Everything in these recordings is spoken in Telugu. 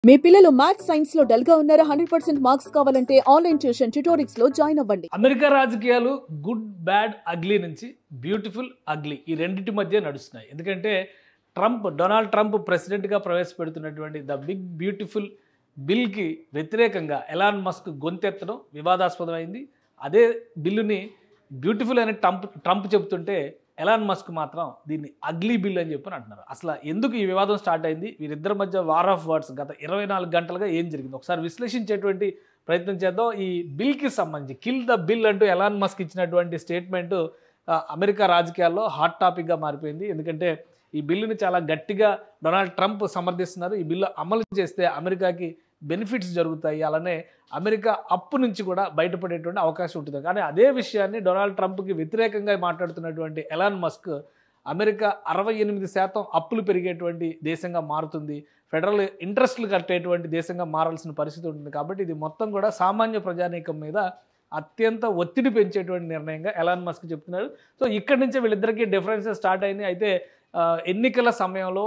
మీ పిల్లలు మ్యాథ్స్ సైన్స్ లో డల్ గా ఉన్నారా? 100% మార్క్స్ కావాలంటే ఆన్లైన్ ట్యూషన్ ట్యుటోరిక్స్ లో జాయిన్ అవ్వండి. అమెరికా రాజకీయాలు గుడ్ బ్యాడ్ అగ్లీ నుంచి బ్యూటిఫుల్ అగ్లీ ఈ రెండింటి మధ్య నడుస్తున్నాయి. ఎందుకంటే డొనాల్డ్ ట్రంప్ ప్రెసిడెంట్గా ప్రవేశపెడుతున్నటువంటి ద బిగ్ బ్యూటిఫుల్ బిల్కి వ్యతిరేకంగా ఎలాన్ మస్క్ గొంతెత్తడం వివాదాస్పదమైంది. అదే బిల్లుని బ్యూటిఫుల్ అని ట్రంప్ చెబుతుంటే ఎలాన్ మస్క్ మాత్రం దీన్ని అగ్లీ బిల్ అని చెప్పని అంటున్నారు. అసలు ఎందుకు ఈ వివాదం స్టార్ట్ అయింది? వీరిద్దరి మధ్య వార్ ఆఫ్ వర్డ్స్ గత 24 గంటలుగా ఏం జరిగింది ఒకసారి విశ్లేషించేటువంటి ప్రయత్నం చేద్దాం. ఈ బిల్కి సంబంధించి కిల్ ద బిల్ అంటూ ఎలాన్ మస్క్ ఇచ్చినటువంటి స్టేట్మెంట్ అమెరికా రాజకీయాల్లో హాట్ టాపిక్గా మారిపోయింది. ఎందుకంటే ఈ బిల్లుని చాలా గట్టిగా డొనాల్డ్ ట్రంప్ సమర్థిస్తున్నారు. ఈ బిల్లు అమలు చేస్తే అమెరికాకి బెనిఫిట్స్ జరుగుతాయి, అలానే అమెరికా అప్పు నుంచి కూడా బయటపడేటువంటి అవకాశం ఉంటుంది. కానీ అదే విషయాన్ని డొనాల్డ్ ట్రంప్కి వ్యతిరేకంగా మాట్లాడుతున్నటువంటి ఎలాన్ మస్క్ అమెరికా 68% అప్పులు పెరిగేటువంటి దేశంగా మారుతుంది, ఫెడరల్ ఇంట్రెస్ట్లు కట్టేటువంటి దేశంగా మారాల్సిన పరిస్థితి ఉంటుంది. కాబట్టి ఇది మొత్తం కూడా సామాన్య ప్రజానీకం మీద అత్యంత ఒత్తిడి పెంచేటువంటి నిర్ణయంగా ఎలాన్ మస్క్ చెప్తున్నారు. సో ఇక్కడి నుంచే వీళ్ళిద్దరికీ డిఫరెన్సెస్ స్టార్ట్ అయినాయి. అయితే ఎన్నికల సమయంలో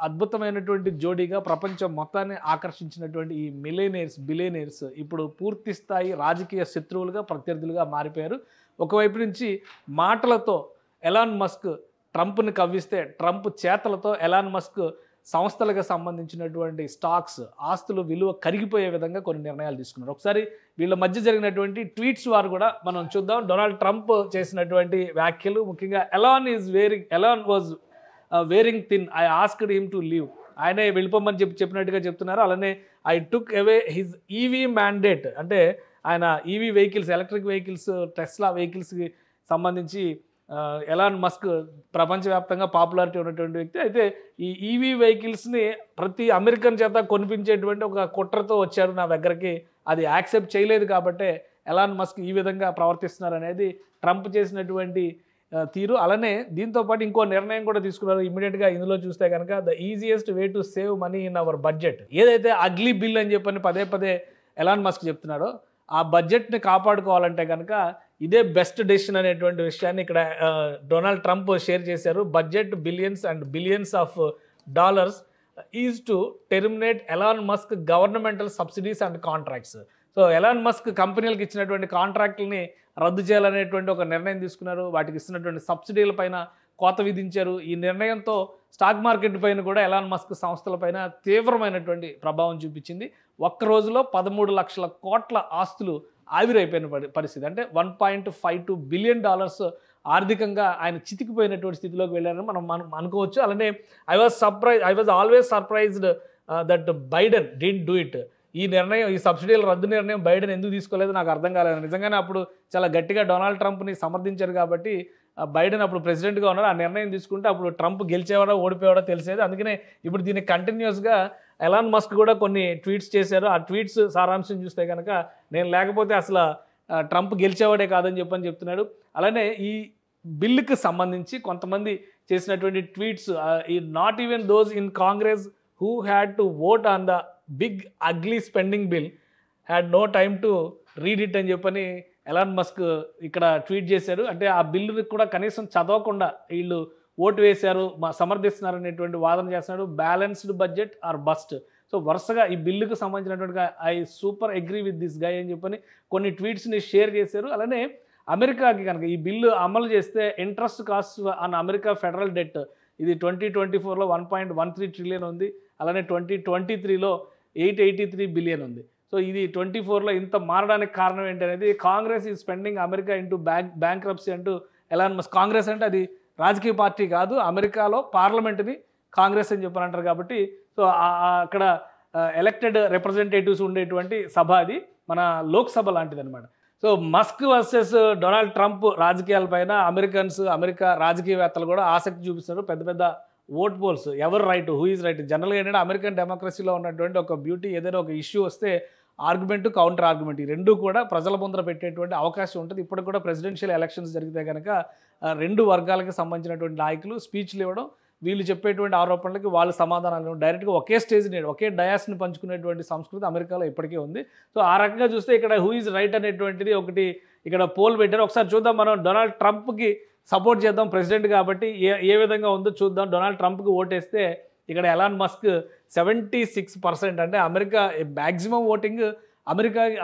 అద్భుతమైనటువంటి జోడీగా ప్రపంచం మొత్తాన్ని ఆకర్షించినటువంటి ఈ బిలియనీర్స్ ఇప్పుడు పూర్తి స్థాయి రాజకీయ శత్రువులుగా ప్రత్యర్థులుగా మారిపోయారు. ఒకవైపు నుంచి మాటలతో ఎలాన్ మస్క్ ట్రంప్ని కవ్విస్తే, ట్రంప్ చేతలతో ఎలాన్ మస్క్ సంస్థలకు సంబంధించినటువంటి స్టాక్స్ ఆస్తులు విలువ కరిగిపోయే విధంగా కొన్ని నిర్ణయాలు తీసుకున్నారు. ఒకసారి వీళ్ళ మధ్య జరిగినటువంటి ట్వీట్స్ వారు కూడా మనం చూద్దాం. డొనాల్డ్ ట్రంప్ చేసినటువంటి వ్యాఖ్యలు, ముఖ్యంగా Elon was wearing thin, I asked him to leave, ఆయనే వెళ్ళిపోమని చెప్పినట్టుగా చెప్తున్నారు. అలానే I took away his EV mandate, అంటే ఆయన EV vehicles, electric vehicles, Tesla వెహికల్స్కి సంబంధించి ఎలాన్ మస్క్ ప్రపంచవ్యాప్తంగా పాపులారిటీ ఉన్నటువంటి వ్యక్తి. అయితే ఈ ఈవీ వెహికల్స్ని ప్రతి అమెరికన్ చేత కొనిపించేటువంటి ఒక కుట్రతో వచ్చారు నా దగ్గరికి, అది యాక్సెప్ట్ చేయలేదు కాబట్టే ఎలాన్ మస్క్ ఈ విధంగా ప్రవర్తిస్తున్నారు అనేది ట్రంప్ చేసినటువంటి తీరు. అలానే దీంతోపాటు ఇంకో నిర్ణయం కూడా తీసుకున్నారు ఇమీడియట్గా. ఇందులో చూస్తే కనుక the easiest way to save money in our budget, ఏదైతే అగ్లీ బిల్ అని చెప్పని పదే పదే ఎలాన్ మస్క్ చెప్తున్నాడో ఆ బడ్జెట్ని కాపాడుకోవాలంటే కనుక ఇదే బెస్ట్ డెసిషన్ అనేటువంటి విషయాన్ని ఇక్కడ డొనాల్డ్ ట్రంప్ షేర్ చేశారు. Budget billions and billions of dollars is to terminate Elon Musk governmental subsidies and contracts. So Elon Musk కంపెనీలకు ఇచ్చినటువంటి కాంట్రాక్ట్లని రద్దు చేయాలనేటువంటి ఒక నిర్ణయం తీసుకున్నారు. వాటికి ఇస్తున్నటువంటి సబ్సిడీల పైన కోత విధించారు. ఈ నిర్ణయంతో స్టాక్ మార్కెట్ పైన కూడా ఎలాన్ మస్క్ సంస్థలపైన తీవ్రమైనటువంటి ప్రభావం చూపించింది. ఒక్క రోజులో 13 లక్షల కోట్ల ఆస్తులు ఆవిరైపోయిన పరిస్థితి, అంటే $1.52 బిలియన్ ఆర్థికంగా ఆయన చితికిపోయినటువంటి స్థితిలోకి వెళ్ళారని మనం అనుకోవచ్చు. అలానే I was always surprised that Biden didn't do it. ఈ సబ్సిడీల రద్దు నిర్ణయం బైడెన్ ఎందుకు తీసుకోలేదు నాకు అర్థం కాలేదు. నిజంగానే అప్పుడు చాలా గట్టిగా డొనాల్డ్ ట్రంప్ని సమర్థించారు కాబట్టి బైడెన్ అప్పుడు ప్రెసిడెంట్గా ఉన్నారు. ఆ నిర్ణయం తీసుకుంటే అప్పుడు ట్రంప్ గెలిచేవాడో ఓడిపోయాడో తెలిసేది. అందుకనే ఇప్పుడు దీన్ని కంటిన్యూస్గా ఎలాన్ మస్క్ కూడా కొన్ని ట్వీట్స్ చేశారు. ఆ ట్వీట్స్ సారాంశం చూస్తే కనుక నేను లేకపోతే అసలు ట్రంప్ గెలిచేవాడే కాదని చెప్తున్నాడు. అలానే ఈ బిల్లుకి సంబంధించి కొంతమంది చేసినటువంటి ట్వీట్స్, ఈ not even those in Congress who had to vote on the big ugly spending bill had no time to read it అని చెప్పని ఎలాన్ మస్క్ ఇక్కడ ట్వీట్ చేశారు. అంటే ఆ బిల్లుని కూడా కనీసం చదవకుండా వీళ్ళు ఓటు వేశారు, సమర్థిస్తున్నారు అనేటువంటి వాదన చేస్తున్నాడు. Balanced budget or bust. So వరుసగా ఈ బిల్లుకు సంబంధించినటువంటి I super agree with this guy అని చెప్పని కొన్ని ట్వీట్స్ని షేర్ చేశారు. అలానే అమెరికాకి కనుక ఈ బిల్లు అమలు చేస్తే interest cost on America federal debt ఇది 2024లో 1.13 ట్రిలియన్ ఉంది. అలానే 2023లో 883 బిలియన్ ఉంది. సో ఇది 24లో ఇంత మారడానికి కారణం ఏంటనేది, కాంగ్రెస్ ఈ స్పెండింగ్ అమెరికా ఇంటూ బ్యాంక్రప్సీ అంటూ ఎలాన్ మస్క్, కాంగ్రెస్ అంటే అది రాజకీయ పార్టీ కాదు, అమెరికాలో పార్లమెంట్ని కాంగ్రెస్ అని చెప్పని అంటారు. కాబట్టి సో అక్కడ ఎలక్టెడ్ రిప్రజెంటేటివ్స్ ఉండేటువంటి సభ, అది మన లోక్సభ లాంటిది అనమాట. So Musk versus Donald Trump రాజకీయాలపైన అమెరికా రాజకీయవేత్తలు కూడా ఆసక్తి చూపిస్తున్నారు. పెద్ద పెద్ద ఓట్ పోల్స్, ఎవరు రైట్, హూ ఈజ్ రైట్. జనరల్గా ఏంటంటే అమెరికన్ డెమోక్రసీలో ఉన్నటువంటి ఒక బ్యూటీ, ఏదైనా ఒక ఇష్యూ వస్తే ఆర్గ్యుమెంట్, కౌంటర్ ఆర్గ్యుమెంట్, ఈ రెండు కూడా ప్రజల ముందర పెట్టేటువంటి అవకాశం ఉంటుంది. ఇప్పటికి కూడా ప్రెసిడెన్షియల్ ఎలక్షన్స్ జరిగితే కనుక రెండు వర్గాలకు సంబంధించినటువంటి నాయకులు స్పీచ్లు ఇవ్వడం, వీళ్ళు చెప్పేటువంటి ఆరోపణలకి వాళ్ళు సమాధానాలు డైరెక్ట్గా ఒకే స్టేజ్ ఒకే డయాస్ని పంచుకునేటువంటి సంస్కృతి అమెరికాలో ఇప్పటికే ఉంది. సో ఆ రకంగా చూస్తే ఇక్కడ హూ ఈజ్ రైట్ అనేటువంటిది ఒకటి ఇక్కడ పోల్ పెట్టారు. ఒకసారి చూద్దాం మనం. డొనాల్డ్ ట్రంప్కి సపోర్ట్ చేద్దాం, ప్రెసిడెంట్ కాబట్టి ఏ విధంగా ఉందో చూద్దాం. డొనాల్డ్ ట్రంప్కి ఓటేస్తే ఇక్కడ ఎలాన్ మస్క్ 76%, అంటే అమెరికా మ్యాక్సిమం ఓటింగ్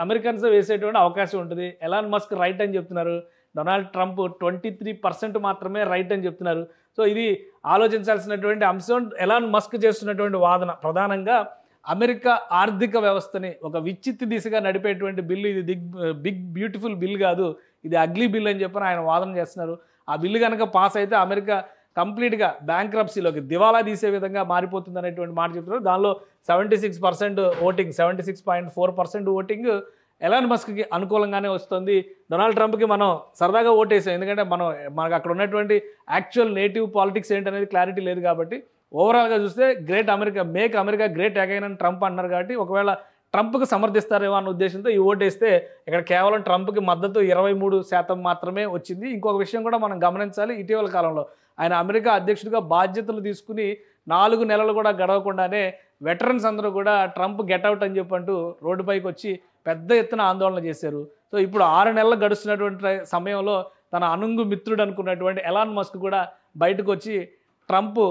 అమెరికన్స్ వేసేటువంటి అవకాశం ఉంటుంది. ఎలాన్ మస్క్ రైట్ అని చెప్తున్నారు. డొనాల్డ్ ట్రంప్ 23% మాత్రమే రైట్ అని చెప్తున్నారు. సో ఇది ఆలోచించాల్సినటువంటి అంశం. ఎలాన్ మస్క్ చేస్తున్నటువంటి వాదన ప్రధానంగా అమెరికా ఆర్థిక వ్యవస్థని ఒక విచ్చిత్తి దిశగా నడిపేటువంటి బిల్లు ఇది. బిగ్ బ్యూటిఫుల్ బిల్ కాదు, ఇది అగ్లీ బిల్ అని చెప్పని ఆయన వాదన చేస్తున్నారు. ఆ బిల్లు కనుక పాస్ అయితే అమెరికా కంప్లీట్గా బ్యాంక్రప్సీలోకి దివాలా తీసే విధంగా మారిపోతుంది అనేటువంటి మాట చెప్తున్నారు. దానిలో 76% ఓటింగ్, 76.4% ఓటింగ్ ఎలాన్ మస్క్కి అనుకూలంగానే వస్తుంది. డొనాల్డ్ ట్రంప్కి మనం సరదాగా ఓటేసాం, ఎందుకంటే మనకు అక్కడ ఉన్నటువంటి యాక్చువల్ నేటివ్ పాలిటిక్స్ ఏంటనేది క్లారిటీ లేదు కాబట్టి. ఓవరాల్గా చూస్తే great America, make America great again అని ట్రంప్ అన్నారు కాబట్టి ఒకవేళ ట్రంప్కి సమర్థిస్తారేమో అన్న ఉద్దేశంతో ఈ ఓటేస్తే ఇక్కడ కేవలం ట్రంప్కి మద్దతు 23% మాత్రమే వచ్చింది. ఇంకొక విషయం కూడా మనం గమనించాలి. ఇటీవల కాలంలో ఆయన అమెరికా అధ్యక్షుడిగా బాధ్యతలు తీసుకుని 4 నెలలు కూడా గడవకుండానే వెటరన్స్ అందరూ కూడా ట్రంప్ గెట్అవుట్ అని చెప్పంటూ రోడ్డుపైకి వచ్చి పెద్ద ఎత్తున ఆందోళన చేశారు. సో ఇప్పుడు 6 నెలలు గడుస్తున్నటువంటి సమయంలో తన అనుంగు మిత్రుడు అనుకున్నటువంటి ఎలాన్ మస్క్ కూడా బయటకు వచ్చి ట్రంప్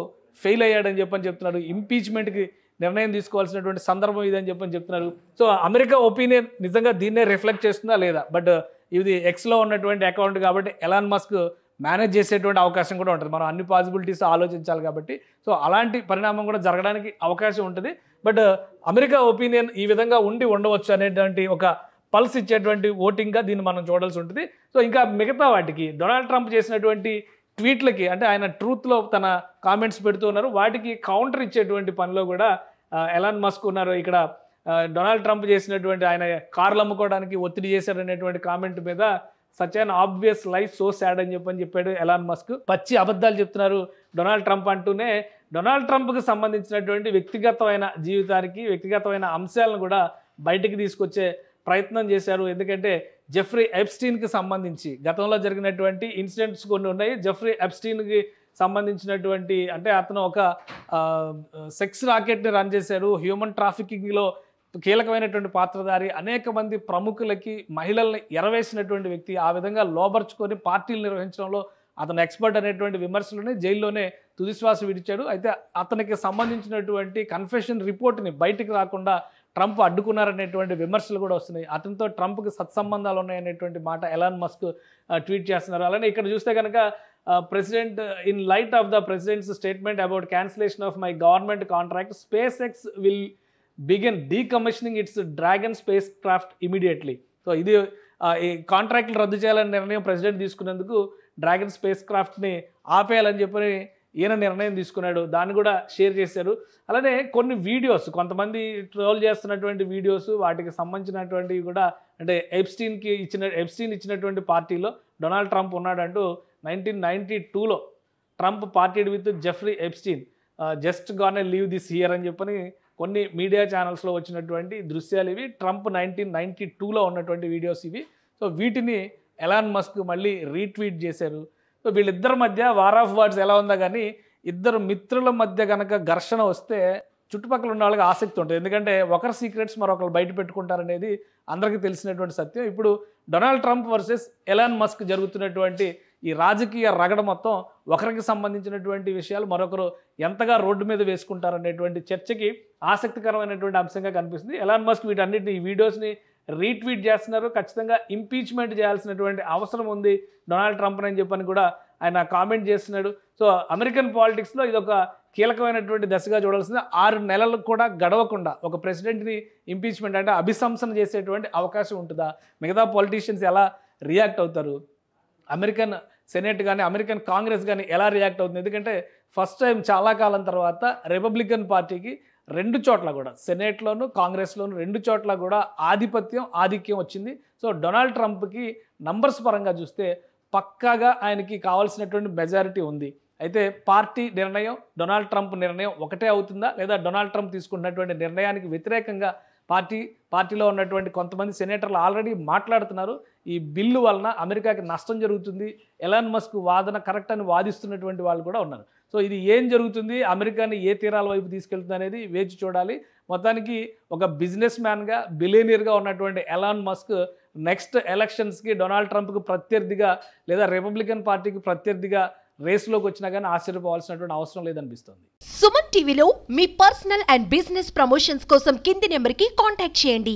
ఫెయిల్ అయ్యాడని చెప్తున్నారు. ఇంపీచ్మెంట్కి నిర్ణయం తీసుకోవాల్సినటువంటి సందర్భం ఇదని చెప్తున్నారు. సో అమెరికా ఒపీనియన్ నిజంగా దీన్నే రిఫ్లెక్ట్ చేస్తుందా లేదా, బట్ ఇది ఎక్స్లో ఉన్నటువంటి అకౌంట్ కాబట్టి ఎలాన్ మస్క్ మేనేజ్ చేసేటువంటి అవకాశం కూడా ఉంటుంది. మనం అన్ని పాసిబిలిటీస్ ఆలోచించాలి కాబట్టి. సో అలాంటి పరిణామం కూడా జరగడానికి అవకాశం ఉంటుంది. బట్ అమెరికా ఒపీనియన్ ఈ విధంగా ఉండవచ్చు అనేటువంటి ఒక పల్స్ ఇచ్చేటువంటి ఓటింగ్గా దీన్ని మనం చూడాల్సి ఉంటుంది. సో ఇంకా మిగతా వాటికి డొనాల్డ్ ట్రంప్ చేసినటువంటి ట్వీట్లకి, అంటే ఆయన ట్రూత్లో తన కామెంట్స్ పెడుతూ ఉన్నారు, వాటికి కౌంటర్ ఇచ్చేటువంటి పనిలో కూడా ఎలాన్ మస్క్ ఉన్నారు. ఇక్కడ డొనాల్డ్ ట్రంప్ చేసినటువంటి ఆయన కార్లు అమ్ముకోవడానికి ఒత్తిడి చేశారనేటువంటి కామెంట్ మీద such an obvious life so sad అని చెప్పాడు ఎలాన్ మస్క్. పచ్చి అబద్ధాలు చెప్తున్నారు డొనాల్డ్ ట్రంప్ అంటూనే డొనాల్డ్ ట్రంప్కి సంబంధించినటువంటి వ్యక్తిగతమైన జీవితానికి, వ్యక్తిగతమైన అంశాలను కూడా బయటికి తీసుకొచ్చే ప్రయత్నం చేశారు. ఎందుకంటే జెఫ్రీ ఎప్స్టీన్కి సంబంధించి గతంలో జరిగినటువంటి ఇన్సిడెంట్స్ కొన్ని ఉన్నాయి. జెఫ్రీ ఎప్స్టీన్కి సంబంధించినటువంటి, అంటే అతను ఒక సెక్స్ రాకెట్ని రన్ చేశారు, హ్యూమన్ ట్రాఫికింగ్లో కీలకమైనటువంటి పాత్రధారి, అనేక మంది ప్రముఖులకి మహిళల్ని ఎరవేసినటువంటి వ్యక్తి. ఆ విధంగా లోబర్చుకొని పార్టీలు నిర్వహించడంలో అతను ఎక్స్పర్ట్ అనేటువంటి విమర్శలని జైల్లోనే తుదిశ్వాస విడిచాడు. అయితే అతనికి సంబంధించినటువంటి కన్ఫెషన్ రిపోర్ట్ని బయటికి రాకుండా ట్రంప్ అడ్డుకున్నారనేటువంటి విమర్శలు కూడా వస్తున్నాయి. అతనితో ట్రంప్కి సత్సంబంధాలు ఉన్నాయనేటువంటి మాట ఎలాన్ మస్క్ ట్వీట్ చేస్తున్నారు. అలానే ఇక్కడ చూస్తే కనుక president, in light of the president's statement about cancellation of my government contract, SpaceX will begin decommissioning its Dragon spacecraft immediately. So ఇది ఈ కాంట్రాక్ట్లు రద్దు చేయాలని నిర్ణయం ప్రెసిడెంట్ తీసుకున్నందుకు డ్రాగన్ స్పేస్ క్రాఫ్ట్ని ఆపేయాలని చెప్పని ఈయన నిర్ణయం తీసుకున్నాడు. దాన్ని కూడా షేర్ చేశారు. అలానే కొన్ని వీడియోస్, కొంతమంది ట్రోల్ చేస్తున్నటువంటి వీడియోస్, వాటికి సంబంధించినటువంటివి కూడా, అంటే ఎప్స్టీన్ ఇచ్చినటువంటి పార్టీలో డొనాల్డ్ ట్రంప్ ఉన్నాడంటూ 1992లో Trump partied with Jeffrey Epstein, just gone leave this year అని చెప్పని కొన్ని మీడియా ఛానల్స్లో వచ్చినటువంటి దృశ్యాలు ఇవి. ట్రంప్ 1992లో ఉన్నటువంటి వీడియోస్ ఇవి. సో వీటిని ఎలాన్ మస్క్ మళ్ళీ రీట్వీట్ చేశారు. సో వీళ్ళిద్దరి మధ్య వార్ ఆఫ్ వర్డ్స్ ఎలా ఉందా కానీ, ఇద్దరు మిత్రుల మధ్య కనుక ఘర్షణ వస్తే చుట్టుపక్కల ఉన్న వాళ్ళకి ఆసక్తి ఉంటుంది. ఎందుకంటే ఒకరి సీక్రెట్స్ మరొకరు బయట పెట్టుకుంటారనేది అందరికీ తెలిసినటువంటి సత్యం. ఇప్పుడు Donald Trump versus Elon Musk జరుగుతున్నటువంటి ఈ రాజకీయ రగడ మొత్తం ఒకరికి సంబంధించినటువంటి విషయాలు మరొకరు ఎంతగా రోడ్డు మీద వేసుకుంటారనేటువంటి చర్చకి ఆసక్తికరమైనటువంటి అంశంగా కనిపిస్తుంది. ఎలాన్ మస్క్ వీటన్నిటిని, ఈ వీడియోస్ని రీట్వీట్ చేస్తున్నారు. ఖచ్చితంగా ఇంపీచ్మెంట్ చేయాల్సినటువంటి అవసరం ఉంది డొనాల్డ్ ట్రంప్ అని చెప్పని కూడా ఆయన కామెంట్ చేస్తున్నాడు. సో అమెరికన్ పాలిటిక్స్లో ఇది ఒక కీలకమైనటువంటి దశగా చూడాల్సింది. 6 నెలలు కూడా గడవకుండా ఒక ప్రెసిడెంట్ని ఇంపీచ్మెంట్, అంటే అభిశంసన చేసేటువంటి అవకాశం ఉంటుందా? మిగతా పొలిటీషియన్స్ ఎలా రియాక్ట్ అవుతారు? అమెరికన్ సెనేట్ కానీ అమెరికన్ కాంగ్రెస్ కానీ ఎలా రియాక్ట్ అవుతుంది? ఎందుకంటే ఫస్ట్ టైం చాలా కాలం తర్వాత రిపబ్లికన్ పార్టీకి 2 చోట్ల కూడా, సెనేట్లోను కాంగ్రెస్లోను 2 చోట్ల కూడా ఆధిక్యం వచ్చింది. సో డొనాల్డ్ ట్రంప్కి నంబర్స్ పరంగా చూస్తే పక్కాగా ఆయనకి కావాల్సినటువంటి మెజారిటీ ఉంది. అయితే పార్టీ నిర్ణయం, డొనాల్డ్ ట్రంప్ నిర్ణయం ఒకటే అవుతుందా, లేదా డొనాల్డ్ ట్రంప్ తీసుకున్నటువంటి నిర్ణయానికి వ్యతిరేకంగా పార్టీలో ఉన్నటువంటి కొంతమంది సెనేటర్లు ఆల్రెడీ మాట్లాడుతున్నారు. ఈ బిల్లు వలన అమెరికాకి నష్టం జరుగుతుంది, ఎలాన్ మస్క్ వాదన కరెక్ట్ అని వాదిస్తున్నటువంటి వాళ్ళు కూడా ఉన్నారు. సో ఇది ఏం జరుగుతుంది, అమెరికాని ఏ తీరాల వైపు తీసుకెళ్తుంది అనేది వేచి చూడాలి. మొత్తానికి ఒక బిజినెస్ మ్యాన్గా, బిలియనీర్గా ఉన్నటువంటి ఎలాన్ మస్క్ నెక్స్ట్ ఎలక్షన్స్కి డొనాల్డ్ ట్రంప్కి ప్రత్యర్థిగా లేదా రిపబ్లికన్ పార్టీకి ప్రత్యర్థిగా రేసులోకి వచ్చినా కానీ ఆశ్చర్యపోవాల్సినటువంటి అవసరం లేదనిపిస్తుంది. సుమన్ టీవీలో మీ పర్సనల్ అండ్ బిజినెస్ ప్రమోషన్స్ కోసం కింది నెంబర్కి కాంటాక్ట్ చేయండి.